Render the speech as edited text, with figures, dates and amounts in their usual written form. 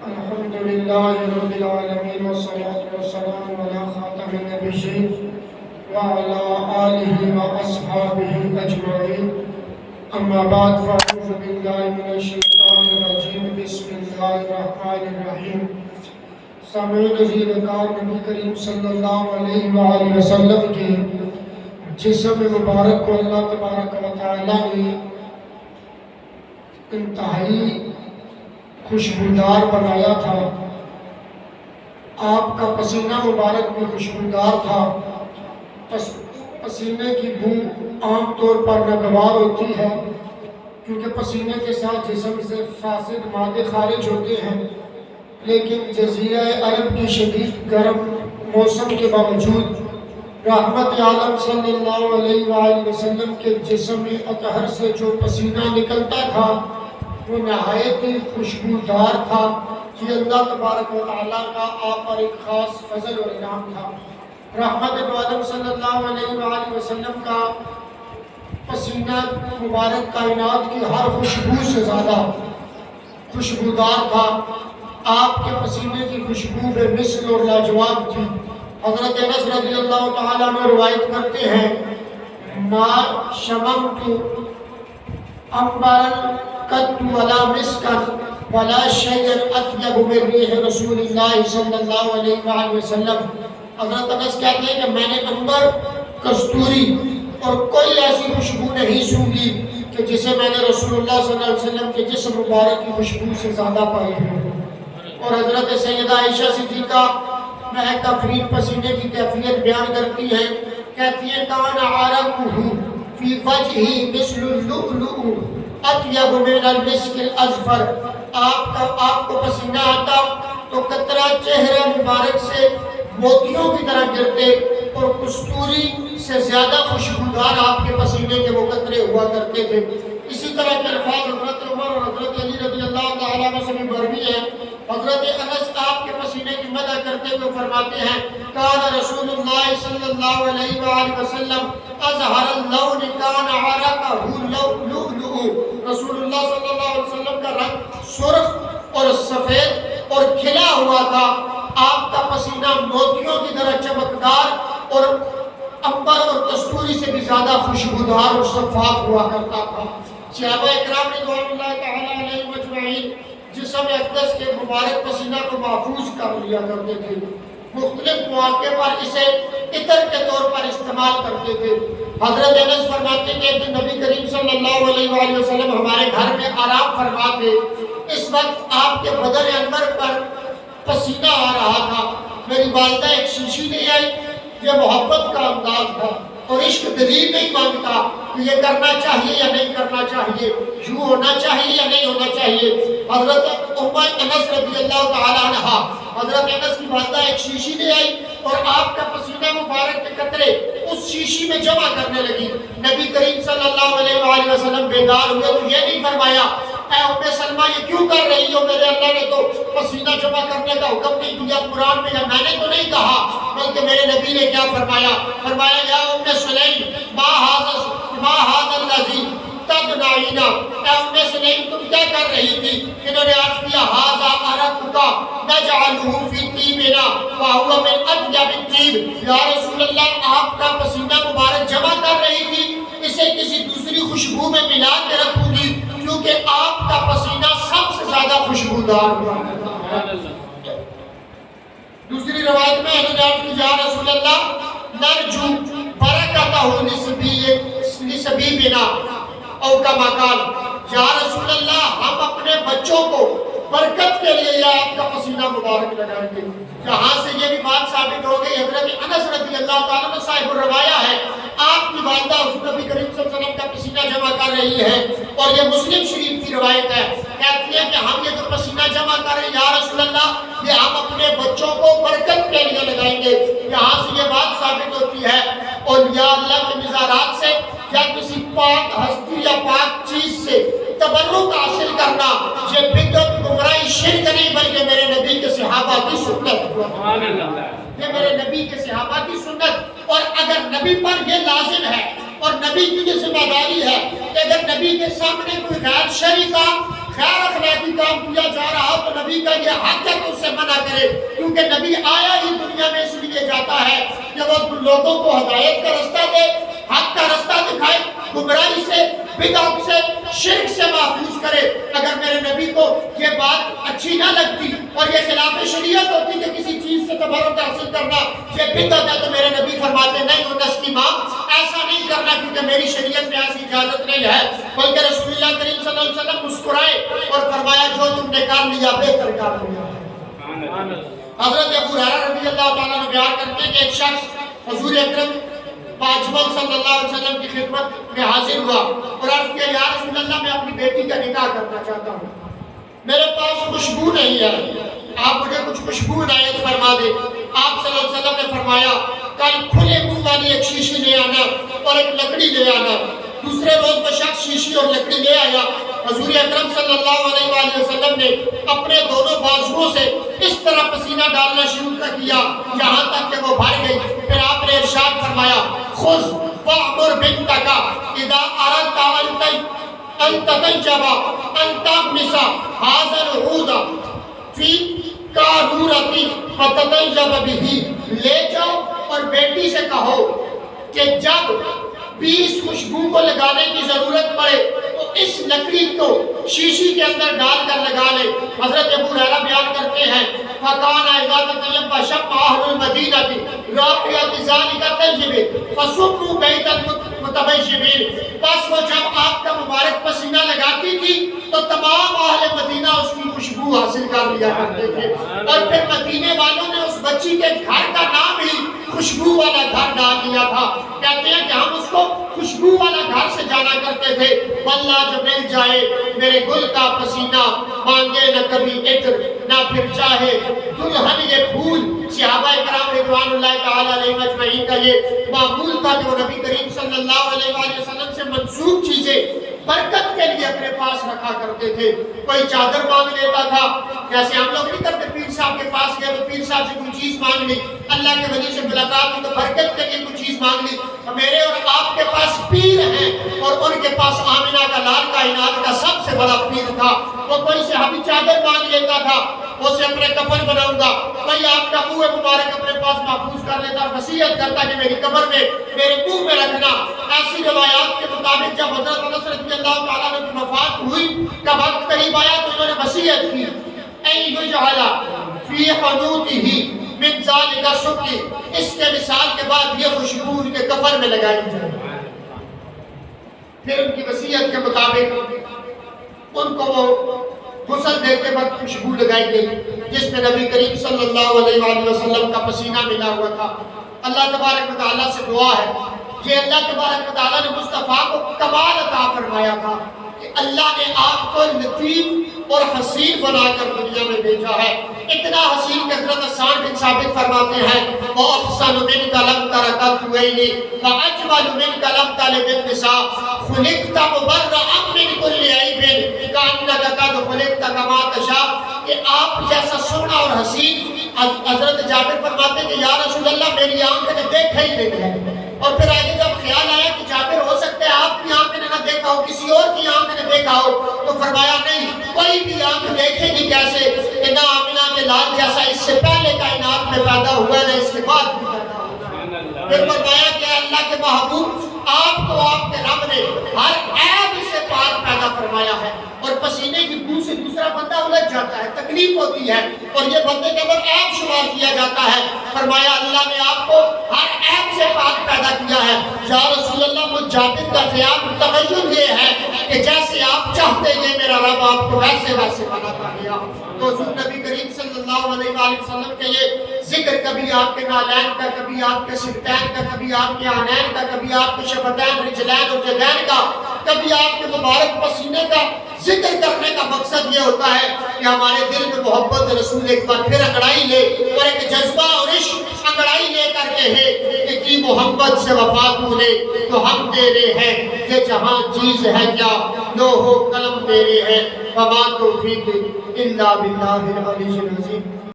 الحمد لله رب العالمين والصلاة والسلام على خاتم النبيين وعلى آله وأصحابه أجمعين. أما بعد فأعوذ بالله من الشيطان الرجيم. بسم الله الرحمن الرحيم. سامعین عزیز وقار نبی کریم صلی اللہ علیہ وآلہ وسلم کے جسم مبارک کو اللہ تبارک و تعالی نے انتہائی خوشبودار بنایا تھا. آپ کا پسینہ مبارک بھی خوشبودار تھا. پسینے کی بو عام طور پر ناگوار ہوتی ہے کیونکہ پسینے کے ساتھ جسم سے فاسد مادے خارج ہوتے ہیں، لیکن جزیرہ عرب کی شدید گرم موسم کے باوجود رحمت عالم صلی اللہ علیہ وآلہ وسلم کے جسم اطہر سے جو پسینہ نکلتا تھا وہ نہایت ہی خوشبودار تھا. یہ اللہ تبارک و تعالیٰ کا آپ پر ایک خاص فضل اور انعام تھا. رحمت عالم صلی اللہ علیہ وآلہ وسلم کا پسینہ مبارک کائنات کی ہر خوشبو سے زیادہ خوشبودار تھا. آپ کے پسینے کی خوشبو بے مثل اور لاجواب تھی. حضرت انس رضی اللہ تعالیٰ عنہ روایت کرتے ہیں، ما شممت عنبرا قط ولا مسکا ولا شیئا اطیب من ریح رسول اللہ صلی اللہ علیہ وآلہ وسلم. حضرت انس کہتے ہیں کہ میں نے عنبر، کستوری اور کوئی ایسی خوشبو نہیں سونگی کہ جسے میں نے رسول اللہ صلی اللہ علیہ وسلم کے جسم مبارک کی خوشبو سے زیادہ پائی ہے. اور حضرت سیدہ عائشہ صدیقہ مہک افرین پسینے کی کیفیت بیان کرتی ہیں، کہتی ہیں کان عرقہ فی وجہہ مثل اللؤلؤ اطیب من المسک الاظفر. آپ کو پسینہ آتا تو قطرہ چہرے مبارک سے موتیوں کی طرح گرتے اور کستوری سے زیادہ خوشبودار آپ کے پسینے کے وہ قطرے ہوا کرتے تھے. اسی طرح کے الفاظ حضرت عمر اور حضرت علی رضی اللہ تعالیٰ عنہ سے بھی مروی ہے. حضرت انس آپ کے پسینے کی مدح کرتے ہوئے فرماتے ہیں، کان رسول اللہ صلی اللہ علیہ وآلہ وسلم اظہر اللون کان عرقہ لؤلؤ. رسول اللہ صلی اللہ علیہ وسلم کا رنگ سرخ اور سفید اور کھلا ہوا تھا. آپ کا پسینہ موتیوں کی طرح چمکدار اور عنبر اور کستوری سے بھی زیادہ خوشبودار اور شفاف ہوا کرتا تھا. صحابہ اکرام رضوان اللہ تعالیٰ علیہم اجمعین جسم اقدس کے مبارک پسینہ کو محفوظ کر لیا کرتے تھے. مختلف مواقع پر اسے عطر کے طور پر استعمال کرتے تھے. حضرت انس فرماتے ہیں کہ نبی کریم صلی اللہ علیہ وآلہ وسلم ہمارے گھر میں آرام فرما تھے. اس وقت آپ کے بدن انور پر پسینہ آ رہا تھا. میری والدہ ایک شیشی لے آئی. یہ محبت کا انداز تھا اور عشق دلیل نہیں مانگتا کہ یہ کرنا چاہیے یا نہیں کرنا چاہیے، یوں ہونا چاہیے یا نہیں ہونا چاہیے. حضرت ام انس رضی اللہ تعالیٰ عنہ، حضرت انس کی والدہ ایک شیشی لے آئی اور آپ کا پسینہ مبارک کے قطرے اس شیشی میں جمع کرنے لگی. نبی کریم صلی اللہ علیہ وآلہ وسلم بیدار ہوئے تو یہ نہیں فرمایا اے ام سلمہ یہ کیوں کر رہی ہو، میرے اللہ نے تو پسینہ جمع کرنے کا حکم نہیں دیا قرآن میں، یا میں نے تو نہیں کہا، بلکہ میرے نبی نے کیا فرمایا یا ام سلیم ما ھذا الذی تدنعین. اے ام سلیم تم کیا کر رہی تھی؟ انہوں نے آج کیا ھذا عرقک نجعلہ فی طیبنا وہو من اطیب الطیب. یا رسول اللہ آپ کا پسینہ مبارک جمع کر رہی تھی، اسے کسی دوسری خوشبو میں ملا کے رکھوں گی کیونکہ آپ کا پسینہ سب سے زیادہ خوشبودار ہوا کرتا ہے. دوسری روایت میں حضرت کی یا رسول اللہ نرجو برکتہ لسبیبنا او کما قال. یا رسول اللہ ہم اپنے بچوں کو برکت کے لیے یا آپ کا پسینہ مبارک لگائیں گے. جہاں سے یہ بھی بات ثابت ہو گئی، حضرت انس رضی اللہ تعالیٰ عنہ صاحب الروایا ہے، آپ کی والدہ حضور نبی کریم صلی اللہ علیہ وسلم کا پسینہ جمع کر رہی ہے اور یہ مسلم شریف کی روایت ہے. کہتی ہے کہ ہم یہ جو پسینہ جمع کر رہے ہیں یا رسول اللہ یہ ہم اپنے بچوں کو برکت کے لیے لگائیں گے. یہاں سے یہ بات ثابت ہوتی ہے اور یا اللہ کے مزارات سے یا کسی پاک ہستی یا پاک چیز سے تبرک حاصل کرنا یہ بدعت، گمراہی، شرک نہیں بلکہ میرے نبی کے صحابہ کی سنت. یہ میرے نبی کے صحابہ کی سنت. اور اگر نبی پر یہ لازم ہے اور نبی کی یہ ذمہ داری ہے کہ اگر نبی کے سامنے کوئی غیر شرعی کام، غیر اخلاقی کام کیا جا رہا تو نبی کا یہ حق ہے کہ اسے منع کرے، کیونکہ نبی آیا ہی دنیا میں اس لیے جاتا ہے کہ وہ لوگوں کو ہدایت کا رستہ دے، حق کا رستہ دکھائے، گمراہی سے، بدعت سے، شرک سے محفوظ کرے۔ اگر میرے نبی کو یہ بات اچھی نہ لگتی اور یہ خلاف شریعت ہوتی کہ کسی چیز سے تبرک حاصل کرنا یہ بدعت ہے، تو میرے نبی فرماتے نہیں انس کی ماں ایسا نہیں کرنا، کیونکہ میری شریعت میں ایسی اجازت نہیں ہے۔ بلکہ رسول اللہ کریم صلی اللہ علیہ وسلم مسکرائے اور فرمایا جو تم نے کام لیا بہتر کام لیا۔ حضرت ابو ہریرہ رضی اللہ تعالیٰ نے بیان کرتے ہیں کہ ایک شخص حضور اکرم پاجمل صلی اللہ علیہ وسلم کی خدمت میں حاضر ہوا اور عرض کیا یا رسول اللہ میں اپنی بیٹی کا نکاح کرنا چاہتا ہوں، میرے پاس خوشبو نہیں ہے، آپ مجھے کچھ خوشبو عنایت فرما دیں۔ آپ صلی اللہ علیہ وسلم نے فرمایا کل کھلے منہ والی ایک شیشی لے آنا اور ایک لکڑی لے آنا۔ دوسرے روز وہ شخص شیشی اور لکڑی لے آیا۔ حضور اکرم صلی اللہ علیہ وآلہ وسلم نے اپنے دونوں بازوؤں سے اس طرح پسینہ ڈالنا شروع کر دیا یہاں تک کہ وہ بھر گئی۔ پھر آپ نے ارشاد فرمایا خذ فأمر بنتک اذا اردت ان تتنجب ان تغمس هذا العود فی قارورتی فتتنجب به، لے جاؤ اور بیٹی سے کہو کہ جب بھی اس خوشبو کو لگانے کی ضرورت پڑے تو اس لکڑی کو شیشی کے اندر ڈال کر لگا لے۔ حضرت ابو ہریرہ بیان کرتے ہیں فَقَانَ اِذَا تَطَيَّبَ شَمَّ أَهْلُ الْمَدِينَةِ رَائِحَةَ ذَلِكَ الطَّيِّبِ فَصُبُّوا بَيْتَ الْمُتَبَشِّرِينَ، بس وہ جب آپ کا مبارک پسینہ لگاتی تھی تو تمام اہل مدینہ اس کی خوشبو حاصل کر لیا کرتے تھے، اور پھر مدینے والوں نے اس بچی کے گھر کا نام ہی خوشبو والا گھر ڈال دیا تھا۔ کہتے ہیں کہ ہم اس کو خوشبو والا گھر سے جانا کرتے تھے۔ واللہ جو مل جائے میرے گل کا پسینہ، مانگے نہ کبھی عطر نہ پھر چاہے دلہن یہ پھول۔ صحابہ کرام رضوان اللہ تعالی علیہ اجمعین کا یہ معمول تھا کہ وہ نبی کریم صلی اللہ علیہ وآلہ وسلم سے منسوب چیزیں برکت کے لیے اپنے پاس رکھا کرتے تھے۔ کوئی چادر مانگ لیتا تھا، جیسے ہم لوگ نہیں کرتے پیر صاحب کے پاس گئے تو پیر صاحب سے کوئی چیز مانگ لی، اللہ کے ولی سے ملاقات کی تو برکت کے لیے کوئی چیز مانگ لی۔ میرے اور آپ کے پاس پیر ہیں اور ان کے پاس آمنہ کا لال کائنات کا سب سے بڑا پیر تھا۔ وہ کوئی صحابی چادر مانگ لیتا تھا، اسے اپنے کفن بناؤں گا، کوئی آپ کا منہ مبارک اپنے پاس محفوظ کر لیتا اور وصیت کرتا کہ میری قبر میں میرے منہ میں رکھنا۔ ایسی روایات کے مطابق جب حضرت انس رضی اللہ تعالیٰ عنہ کی وفات ہوئی کا وقت قریب آیا تو انہوں نے وصیت کی این یجعل فی حنوطہ من ذالک السبی، اس کے وصال کے بعد یہ خوشبو ان کے کفن میں لگائی جائے۔ پھر ان کی وصیت کے مطابق ان کو وہ غسل دیتے وقت خوشبو لگائی گئی جس میں نبی کریم صلی اللہ علیہ وآلہ وسلم کا پسینہ ملا ہوا تھا۔ اللہ تبارک و تعالیٰ سے دعا ہے کہ اللہ تبارک و تعالیٰ نے مصطفیٰ کو کمال عطا فرمایا تھا کہ اللہ نے آپ کو لطیف اور حسین بنا کر دنیا میں بھیجا ہے۔ اتنا حسین کہ حضرت حسان بن ثابت فرماتے ہیں وَأَحْسَنُ مِنْكَ لَمْ تَرَ قَطُّ عَيْنِي وَأَجْمَلُ مِنْكَ لَمْ تَلِدِ النِّسَاءُ خُلِقْتَ مُبَرَّأً مِنْ كُلِّ عَيْبٍ كَأَنَّكَ قَدْ خُلِقْتَ كَمَا تَشَاءُ، کہ آپ جیسا سونا اور حسین۔ حضرت جابر فرماتے ہیں کہ یا رسول اللہ میری آنکھ نے دیکھا ہی نہیں ہے، اور پھر آگے جب خیال آیا کہ جابر ہو سکتا ہے آپ کی آنکھ نے نہ دیکھا ہو، کسی اور کی آنکھ نے دیکھا ہو، تو فرمایا نہیں، کوئی بھی آنکھ دیکھے گی کیسے کہ نہ آمنہ کے لال جیسا اس سے پہلے کائنات میں پیدا ہوا ہے نہ اس کے بعد بھی پیدا ہوا۔ پھر فرمایا کہ اللہ کے محبوب آپ کو آپ کے رب نے ہر عیب سے پاک پیدا فرمایا ہے، اور پسینے کی بو سے دوسرا بندہ الجھ جاتا ہے، تکلیف ہوتی ہے، اور یہ بندے کے اندر عیب شمار کیا جاتا ہے۔ فرمایا اللہ نے آپ کو ہر عیب سے پاک پیدا کیا ہے۔ یا رسول اللہ مجھ جابر کا خیال تغیر یہ ہے کہ جیسے آپ چاہتے یہ میرا رب آپ کو ویسے ویسے بناتا گیا۔ تو حضور نبی کریم صلی اللہ علیہ وآلہ وسلم کے یہ ذکر کبھی آپ کے نالین کا، کبھی آپ کے سبتین کا، کبھی آپ کے آنین کا، کبھی آپ کے شفتین رجلین اور جدین کا، کبھی آپ کے مبارک پسینے کا ذکر کرنے کا مقصد یہ ہوتا ہے کہ ہمارے دل میں محبت رسول ایک بار پھر انگڑائی لے، اور ایک جذبہ اور عشق انگڑائی لے کر کے ہے کہ کی محمد سے وفا تو نے تو ہم تیرے ہیں، یہ جہاں چیز ہے کیا لوح و قلم تیرے ہیں، وما توفیق الا باللہ العلی العظیم۔